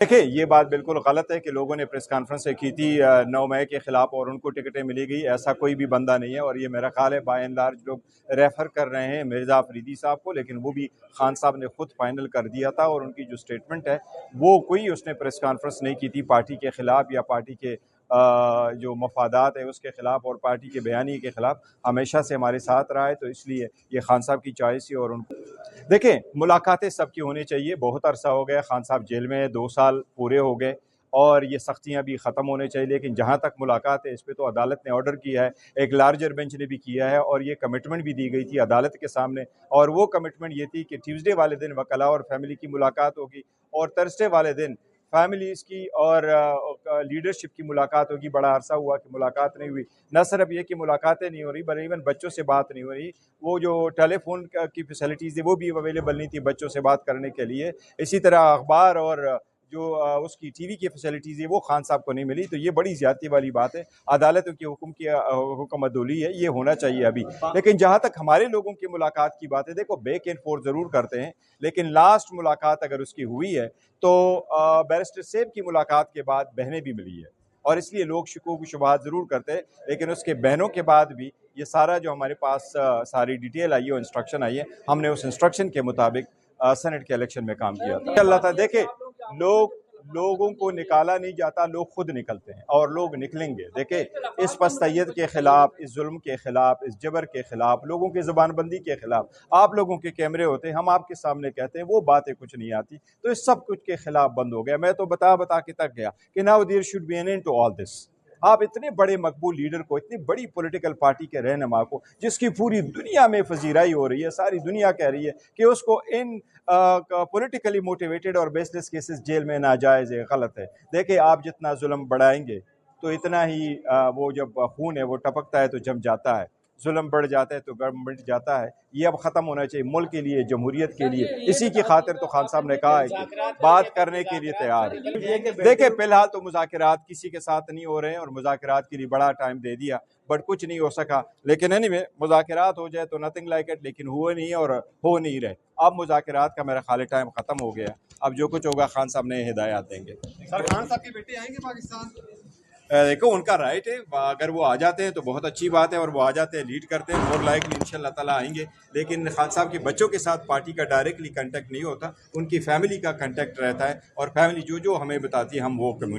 देखिए, ये बात बिल्कुल गलत है कि लोगों ने प्रेस कॉन्फ्रेंस की थी 9 मई के खिलाफ और उनको टिकटें मिली गई। ऐसा कोई भी बंदा नहीं है और ये मेरा ख्याल है बाय एंड लार्ज लोग रेफर कर रहे हैं मिर्ज़ा अफरीदी साहब को, लेकिन वो भी खान साहब ने खुद फाइनल कर दिया था और उनकी जो स्टेटमेंट है वो कोई उसने प्रेस कॉन्फ्रेंस नहीं की थी पार्टी के खिलाफ या पार्टी के जो मफादात है उसके खिलाफ और पार्टी के बयानी के खिलाफ। हमेशा से हमारे साथ रहा है, तो इसलिए ये खान साहब की चॉइस ही। और उनको देखें, मुलाकातें सबकी होनी चाहिए। बहुत अरसा हो गया, खान साहब जेल में 2 साल पूरे हो गए और ये सख्तियाँ भी ख़त्म होने चाहिए। लेकिन जहाँ तक मुलाकात है, इस पे तो अदालत ने ऑर्डर किया है, एक लार्जर बेंच ने भी किया है और ये कमिटमेंट भी दी गई थी अदालत के सामने। और वो कमिटमेंट ये थी कि ट्यूसडे वाले दिन वकला और फैमिली की मुलाकात होगी और थर्सडे वाले दिन फैमिलीज़ की और लीडरशिप की मुलाकात होगी। बड़ा अरसा हुआ कि मुलाकात नहीं हुई। न सिर्फ ये कि मुलाकातें नहीं हो रही, बल्कि इवन बच्चों से बात नहीं हो रही। वो जो टेलीफोन की फैसिलिटीज़ थी वो भी अवेलेबल नहीं थी बच्चों से बात करने के लिए। इसी तरह अखबार और जो उसकी टीवी की फैसिलिटीज़ है वो खान साहब को नहीं मिली। तो ये बड़ी ज़्यादती वाली बात है। अदालतों के हुक्म की हुक्म अदौली है, ये होना चाहिए अभी। लेकिन जहाँ तक हमारे लोगों की मुलाकात की बात है, देखो बैक एंड फोर्थ ज़रूर करते हैं, लेकिन लास्ट मुलाकात अगर उसकी हुई है तो बैरिस्टर सेब की मुलाकात के बाद बहनें भी मिली है और इसलिए लोग शकूक शुबहात ज़रूर करते हैं। लेकिन उसके बहनों के बाद भी ये सारा जो हमारे पास सारी डिटेल आई है और इंस्ट्रक्शन आई है, हमने उस इंस्ट्रक्शन के मुताबिक सेनेट के इलेक्शन में काम किया था। अल्लाह था देखे, लोगों को निकाला नहीं जाता, लोग खुद निकलते हैं और लोग निकलेंगे। देखे, इस पस्तैयद के खिलाफ, इस जुल्म के खिलाफ, इस जबर के खिलाफ, लोगों की ज़बानबंदी के खिलाफ आप लोगों के कैमरे होते हैं, हम आपके सामने कहते हैं, वो बातें कुछ नहीं आती। तो इस सब कुछ के खिलाफ बंद हो गया। मैं तो बता के तक गया कि now there should be an end to all this. आप इतने बड़े मकबूल लीडर को, इतनी बड़ी पॉलिटिकल पार्टी के रहनुमा को, जिसकी पूरी दुनिया में फजीराई हो रही है, सारी दुनिया कह रही है कि उसको इन पॉलिटिकली मोटिवेटेड और बेसलेस केसेस जेल में नाजायज़ है, गलत है। देखिए, आप जितना जुल्म बढ़ाएंगे तो इतना ही वो जब खून है वो टपकता है तो जम जाता है, जुल्म बढ़ जाता है तो गवर्नमेंट जाता है। ये अब ख़त्म होना चाहिए मुल्क के लिए, जमहूरियत के लिए। इसी की खातिर तो खान साहब ने कहा है कि बात करने के लिए तैयार है। देखिए, फिलहाल तो मुज़ाकरात किसी के साथ नहीं हो रहे हैं और मुज़ाकरात के लिए बड़ा टाइम दे दिया बट कुछ नहीं हो सका। लेकिन एनीवे, मुज़ाकरात हो जाए तो नथिंग लाइक इट, लेकिन हुए नहीं और हो नहीं रहे। अब मुज़ाकरात का मेरा ख्याल टाइम ख़त्म हो गया। अब जो कुछ होगा खान साहब ने हिदायत देंगे। सर, खान साहब के बेटे आएंगे पाकिस्तान? देखो, उनका राइट है, अगर वो आ जाते हैं तो बहुत अच्छी बात है और वो आ जाते हैं, लीड करते हैं, मोर लाइकली इंशाल्लाह ताला आएंगे। लेकिन खान साहब के बच्चों के साथ पार्टी का डायरेक्टली कांटेक्ट नहीं होता, उनकी फैमिली का कांटेक्ट रहता है और फैमिली जो जो हमें बताती है हम वो कम्युनिकेट